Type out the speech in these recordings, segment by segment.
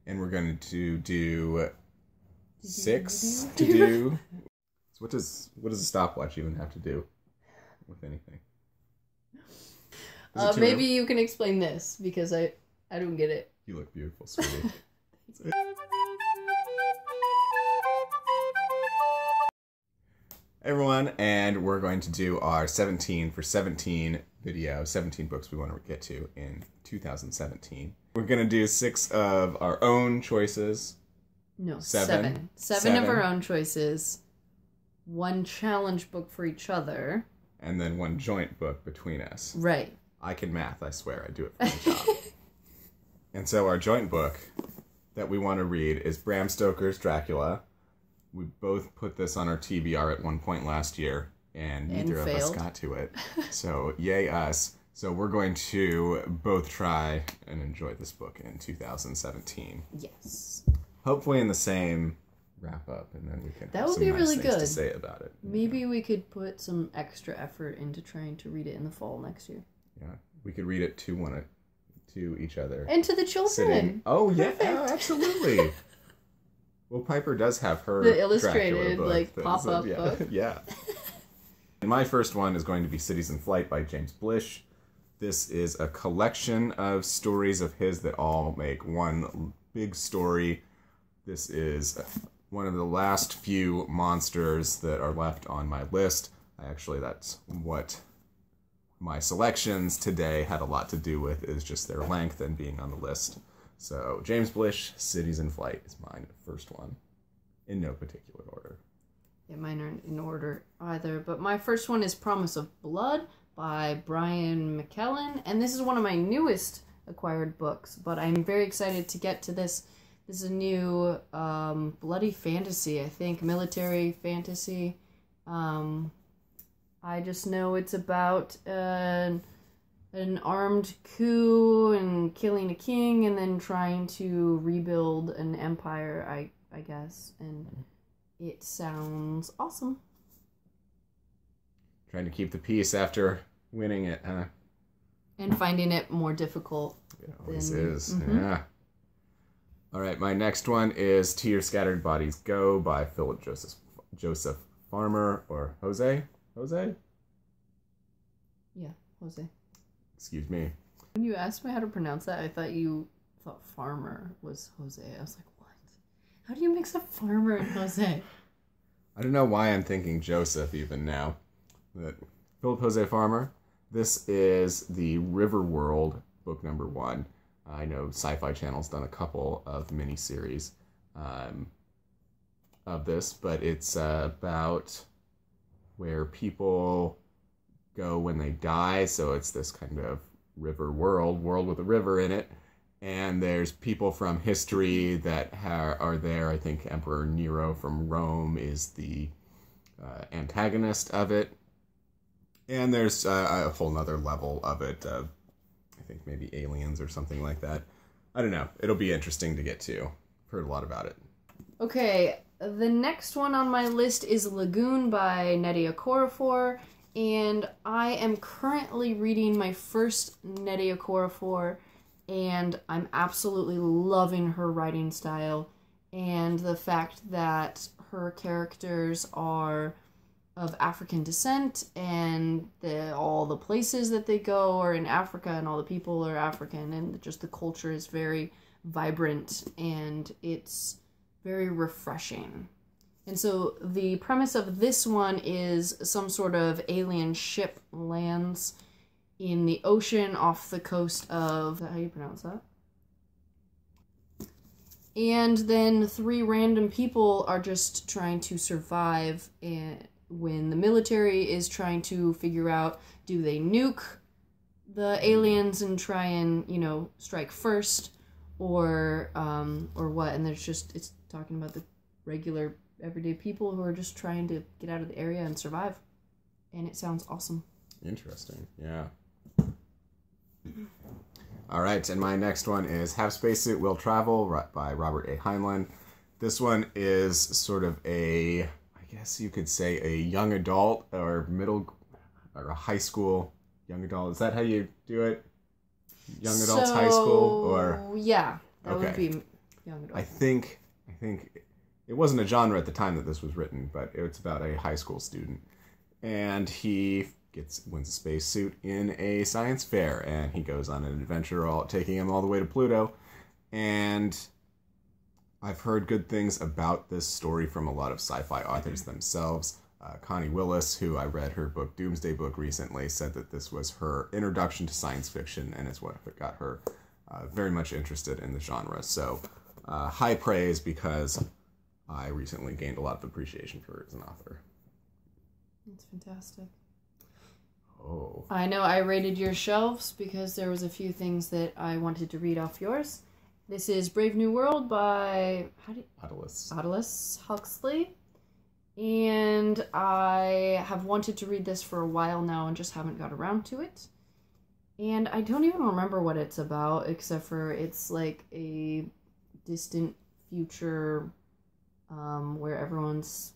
And we're going to do 6 to do. So what does a stopwatch even have to do with anything? Maybe you can explain this, because I don't get it. You look beautiful, sweetie. Hey everyone, and we're going to do our 17 for 17 video, 17 books we want to get to in 2017. We're going to do 6 of our own choices. No, 7. 7 of our own choices. 1 challenge book for each other. And then 1 joint book between us. Right. I can math, I swear. I do it for the job. And so our joint book that we want to read is Bram Stoker's Dracula. We both put this on our TBR at one point last year, and neither of us got to it. So, yay us. So we're going to both try and enjoy this book in 2017. Yes. Hopefully in the same wrap-up, and then we can have some nice things to say about it. Maybe we could put some extra effort into trying to read it in the fall next year. Yeah, we could read it to each other. And to the children. Sitting. Oh, perfect. Yeah, absolutely. Well, Piper does have her the illustrated, book like, pop-up book. Yeah. And my first one is going to be Cities in Flight by James Blish. This is a collection of stories of his that all make one big story. This is one of the last few monsters that are left on my list. That's what my selections today had a lot to do with, is just their length and being on the list. So, James Blish, Cities in Flight is mine, first one, in no particular order. Yeah, mine aren't in order either, but my first one is Promise of Blood by McClellan, and this is one of my newest acquired books, but I'm very excited to get to this. This is a new bloody fantasy, I think, military fantasy. I just know it's about an armed coup and killing a king and then trying to rebuild an empire, I guess. And it sounds awesome. Trying to keep the peace after winning it, huh? And finding it more difficult. It always is, yeah. All right, my next one is To Your Scattered Bodies Go by Philip Joseph Farmer, or Jose? Jose? Yeah, Jose. Excuse me. When you asked me how to pronounce that, I thought you thought Farmer was Jose. I was like, what? How do you mix up Farmer and Jose? I don't know why I'm thinking Joseph even now. But Philip Jose Farmer. This is the River World, book number 1. I know Sci-Fi Channel's done a couple of miniseries of this, but it's about where people go when they die, so it's this kind of river world with a river in it, and there's people from history that are there. I think Emperor Nero from Rome is the antagonist of it, and there's a whole nother level of it, I think maybe aliens or something like that. I don't know, it'll be interesting to get to. Heard a lot about it. Okay, the next one on my list is Lagoon by Nnedi Okorafor. And I am currently reading my first Nnedi Okorafor, and I'm absolutely loving her writing style, and the fact that her characters are of African descent, and all the places that they go are in Africa, and all the people are African, and just the culture is very vibrant, and it's very refreshing. And so the premise of this one is some sort of alien ship lands in the ocean off the coast of... Is that how you pronounce that? And then 3 random people are just trying to survive when the military is trying to figure out, do they nuke the aliens and try and, strike first, or what? And it's talking about the regular everyday people who are just trying to get out of the area and survive. And it sounds awesome. Interesting, yeah. All right, and my next one is Have Spacesuit Will Travel by Robert A. Heinlein. This one is sort of I guess you could say a young adult or a high school young adult. Is that how you do it? Young adults, high school, or... Yeah, that would be young adult. I think it wasn't a genre at the time that this was written, but it's about a high school student, and he wins a spacesuit in a science fair, and he goes on an adventure, taking him all the way to Pluto. And I've heard good things about this story from a lot of sci-fi authors themselves. Connie Willis, who I read her book Doomsday Book recently, said that this was her introduction to science fiction, and it's what got her very much interested in the genre. So high praise, because I recently gained a lot of appreciation for her as an author. That's fantastic. Oh. I know I rated your shelves because there was a few things that I wanted to read off yours. This is Brave New World by Aldous Huxley. And I have wanted to read this for a while now and just haven't got around to it. And I don't even remember what it's about, except for it's like a distant future where everyone's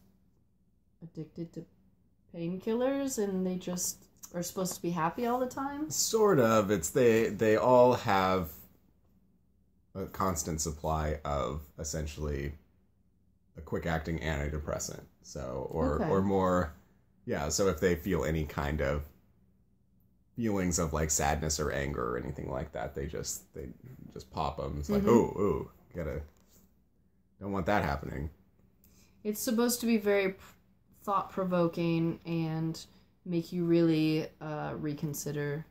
addicted to painkillers and they just are supposed to be happy all the time. Sort of. It's they all have a constant supply of essentially a quick-acting antidepressant. So, or more, yeah. So if they feel any kind of feelings of like sadness or anger or anything like that, they just pop them. It's like, don't want that happening. It's supposed to be very thought-provoking and make you really reconsider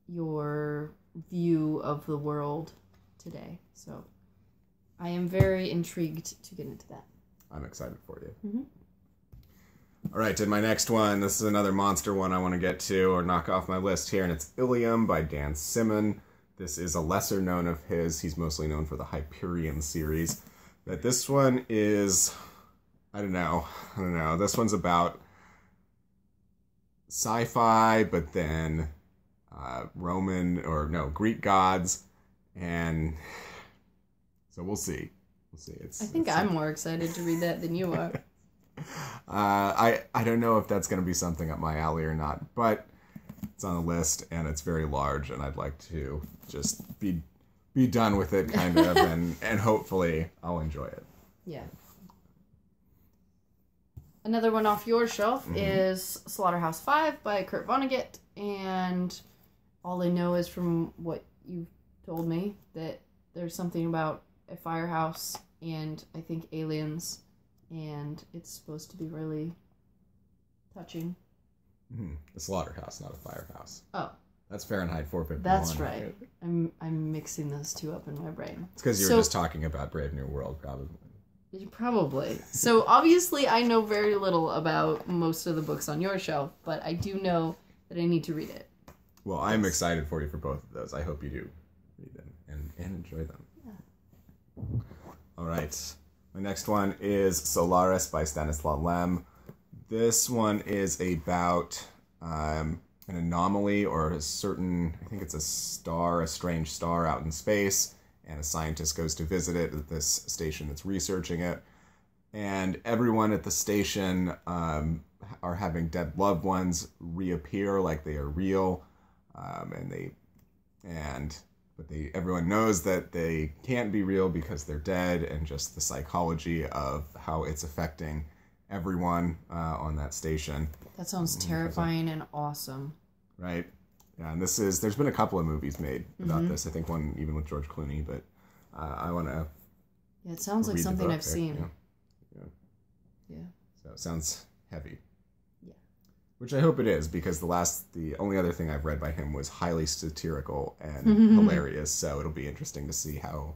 your view of the world today. So I am very intrigued to get into that. I'm excited for you. Mm-hmm. All right, and my next one, this is another monster one I want to get to or knock off my list here, and it's Ilium by Dan Simmons. This is a lesser known of his. He's mostly known for the Hyperion series. But this one is, I don't know. This one's about sci-fi, but then Greek gods, and so we'll see. I think I'm more excited to read that than you are. I don't know if that's going to be something up my alley or not, but it's on the list and it's very large, and I'd like to just be done with it, kind of, and hopefully I'll enjoy it. Yeah. Another one off your shelf is Slaughterhouse V by Kurt Vonnegut, and all I know is from what you've told me that there's something about a firehouse and I think aliens, and it's supposed to be really touching. A slaughterhouse, not a firehouse. Oh. That's Fahrenheit 451. That's right. I'm mixing those two up in my brain. It's because you were just talking about Brave New World, probably. Probably. So obviously I know very little about most of the books on your shelf, but I do know that I need to read it. Well, I'm excited for you for both of those. I hope you do read them and enjoy them. Yeah. All right. My next one is Solaris by Stanislaw Lem. This one is about an anomaly or a certain, I think it's a strange star out in space, and a scientist goes to visit it at this station that's researching it. And everyone at the station are having dead loved ones reappear like they are real. But everyone knows that they can't be real because they're dead, and just the psychology of how it's affecting everyone on that station. That sounds terrifying and awesome. Right. Yeah, and there's been a couple of movies made about this. I think one even with George Clooney, but I want to. Yeah, it sounds like something I've seen. Yeah. So it sounds heavy. Yeah. Which I hope it is, because the only other thing I've read by him was highly satirical and hilarious. So it'll be interesting to see how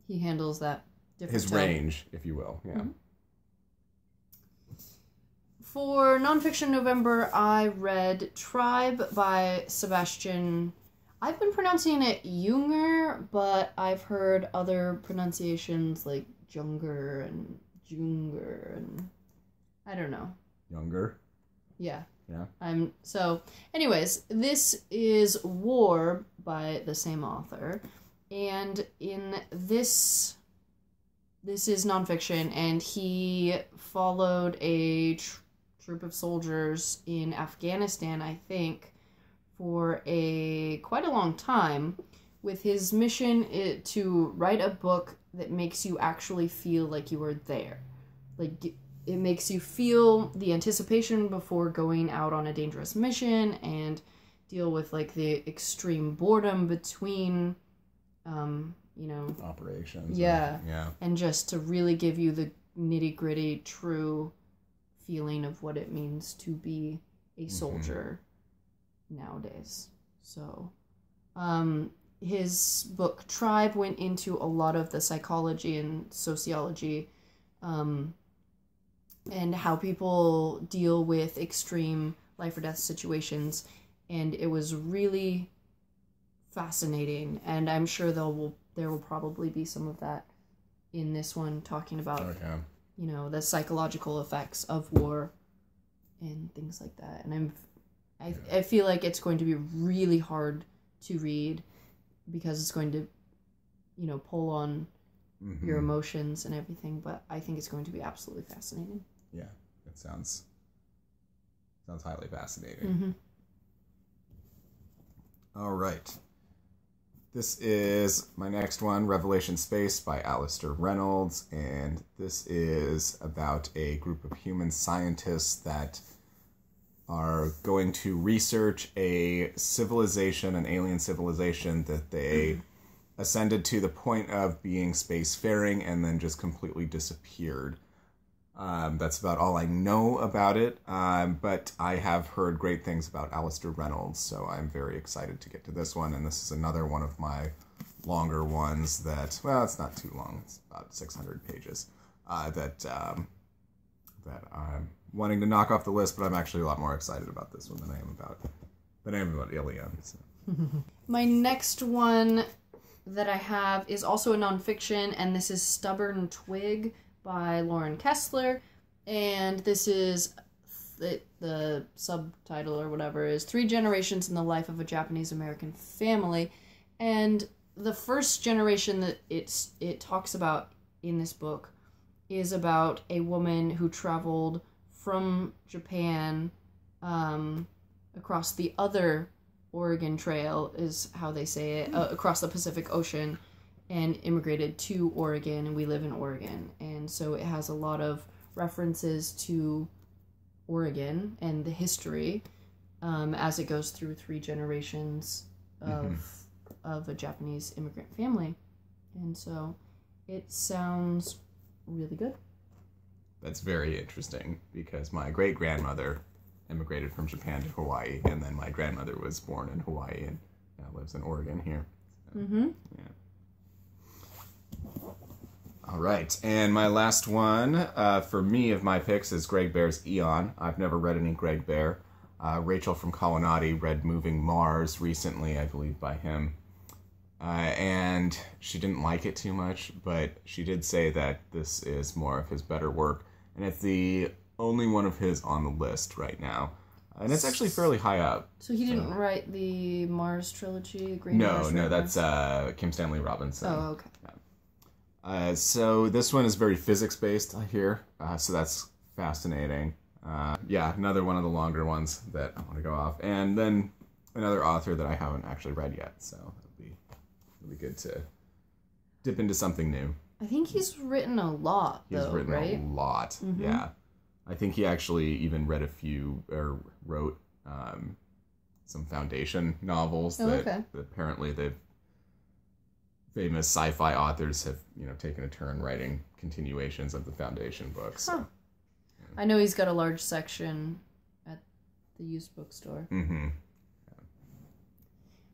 he handles that different his range, if you will. Yeah. Mm-hmm. For nonfiction November, I read Tribe by Sebastian. I've been pronouncing it Junger, but I've heard other pronunciations like Junger and I don't know. Younger? Yeah. Yeah. So anyways, this is War by the same author. And in this is nonfiction, and he followed a group of soldiers in Afghanistan, I think, for quite a long time, with his mission to write a book that makes you actually feel like you were there. Like, it makes you feel the anticipation before going out on a dangerous mission and deal with, like, the extreme boredom between, operations. Yeah. Yeah. And just to really give you the nitty-gritty, true feeling of what it means to be a soldier nowadays. So, his book Tribe went into a lot of the psychology and sociology, and how people deal with extreme life or death situations, and it was really fascinating, and I'm sure there will probably be some of that in this one, talking about the psychological effects of war and things like that. And I feel like it's going to be really hard to read because it's going to pull on your emotions and everything, but I think it's going to be absolutely fascinating. Yeah, it sounds highly fascinating. All right. This is my next one, Revelation Space by Alastair Reynolds, and this is about a group of human scientists that are going to research a civilization, an alien civilization that they ascended to the point of being spacefaring and then just completely disappeared. That's about all I know about it, but I have heard great things about Alastair Reynolds, so I'm very excited to get to this one, and this is another one of my longer ones that, well, it's not too long, it's about 600 pages, that I'm wanting to knock off the list, but I'm actually a lot more excited about this one than I am about Ilium. So. My next one that I have is also a nonfiction, and this is Stubborn Twig by Lauren Kessler, and this is the subtitle or whatever is 3 Generations in the Life of a Japanese American Family, and the first generation that it talks about in this book is about a woman who traveled from Japan across the other Oregon Trail, is how they say it, across the Pacific Ocean, and immigrated to Oregon, and we live in Oregon. And so it has a lot of references to Oregon and the history as it goes through 3 generations of a Japanese immigrant family. And so it sounds really good. That's very interesting, because my great-grandmother immigrated from Japan to Hawaii, and then my grandmother was born in Hawaii and now lives in Oregon here. So, yeah. All right, and my last one for me of my picks is Greg Bear's Eon. I've never read any Greg Bear. Rachel from Colonnati read Moving Mars recently, I believe, by him. And she didn't like it too much, but she did say that this is more of his better work, and it's the only one of his on the list right now. And it's actually fairly high up. So he didn't write the Mars trilogy? No, that's Kim Stanley Robinson. Oh, okay. Yeah. So this one is very physics-based, I hear. So that's fascinating. Yeah, another one of the longer ones that I want to go off. And then another author that I haven't actually read yet. So it'll be good to dip into something new. I think he's written a lot, though, He's written a lot, yeah. I think he actually even read a few, or wrote some Foundation novels that apparently the famous sci-fi authors have, taken a turn writing continuations of the Foundation books. So, I know he's got a large section at the used bookstore.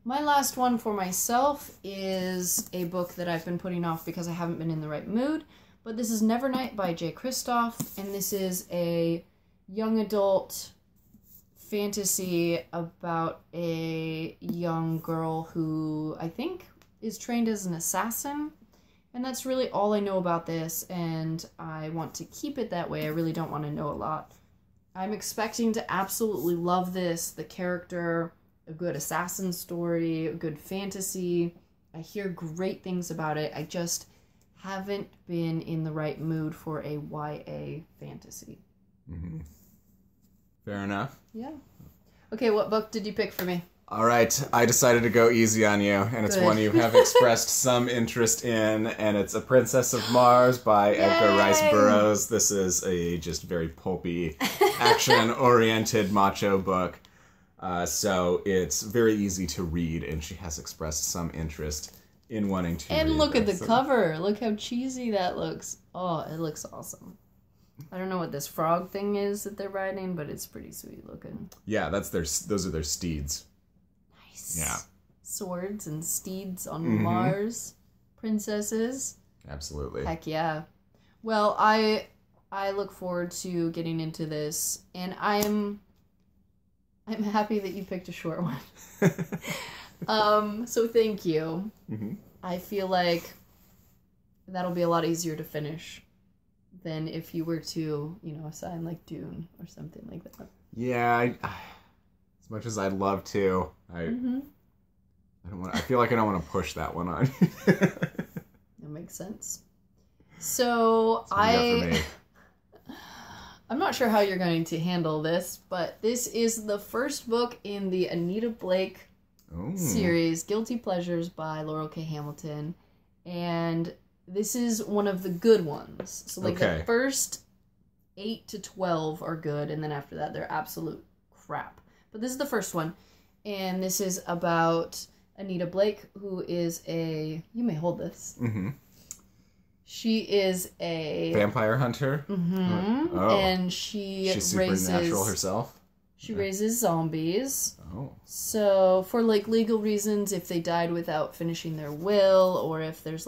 My last one for myself is a book that I've been putting off because I haven't been in the right mood. But this is Nevernight by Jay Kristoff, and this is a young adult fantasy about a young girl who I think is trained as an assassin. And that's really all I know about this, and I want to keep it that way. I really don't want to know a lot. I'm expecting to absolutely love this. The character, a good assassin story, a good fantasy. I hear great things about it. I just haven't been in the right mood for a YA fantasy. Fair enough. Yeah. Okay, what book did you pick for me? All right, I decided to go easy on you, and it's Good. one you have expressed some interest in, and it's A Princess of Mars by Edgar Rice Burroughs. This is a just very pulpy, action-oriented macho book, so it's very easy to read, and she has expressed some interest in wanting to read And look at the this. cover. Look how cheesy that looks. Oh, it looks awesome. I don't know what this frog thing is that they're riding, but it's pretty sweet looking. Yeah, those are their steeds. Nice. Yeah. Swords and steeds on Mars. Princesses. Absolutely. Heck yeah. Well, I look forward to getting into this, and I'm happy that you picked a short one. So thank you. Mm-hmm. I feel like that'll be a lot easier to finish than if you were to, assign like Dune or something like that. Yeah, as much as I'd love to, I don't want. I feel like I don't want to push that one on. That makes sense. So I'm not sure how you're going to handle this, but this is the first book in the Anita Blake series, Guilty Pleasures by Laurell K. Hamilton, and this is one of the good ones. So the first 8 to 12 are good, and then after that they're absolute crap. But this is the first one, and this is about Anita Blake, who is you may hold this. Mm-hmm. She is a vampire hunter. Mm-hmm. Oh. And she's supernatural herself. She raises zombies. Oh. So for legal reasons, if they died without finishing their will, or if there's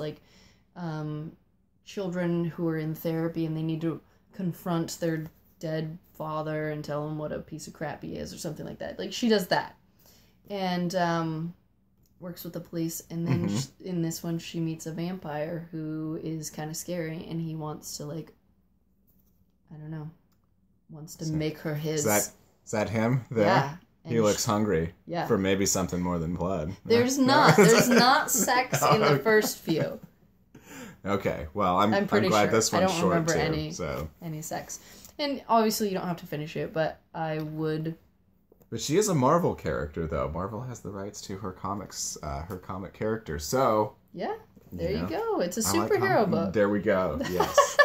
children who are in therapy and they need to confront their dead father and tell him what a piece of crap he is or something like that. She does that. And works with the police. And then in this one, she meets a vampire who is kind of scary, and he wants to, make her his... Is that him there? Yeah. He looks hungry. Yeah. For maybe something more than blood. There's not sex in the first few. Okay, well, I'm pretty glad sure. this one's short, I don't too. remember any sex. And obviously you don't have to finish it, but I would... But she is a Marvel character, though. Marvel has the rights to her comics, her comic character, so... Yeah, there you go. It's a superhero book. There we go, yes.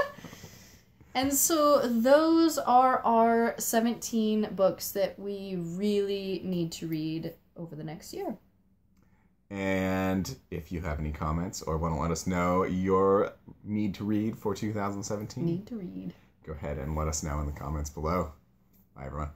And so those are our 17 books that we really need to read over the next year. And if you have any comments or want to let us know your need to read for 2017, Need to read. Go ahead and let us know in the comments below. Bye, everyone.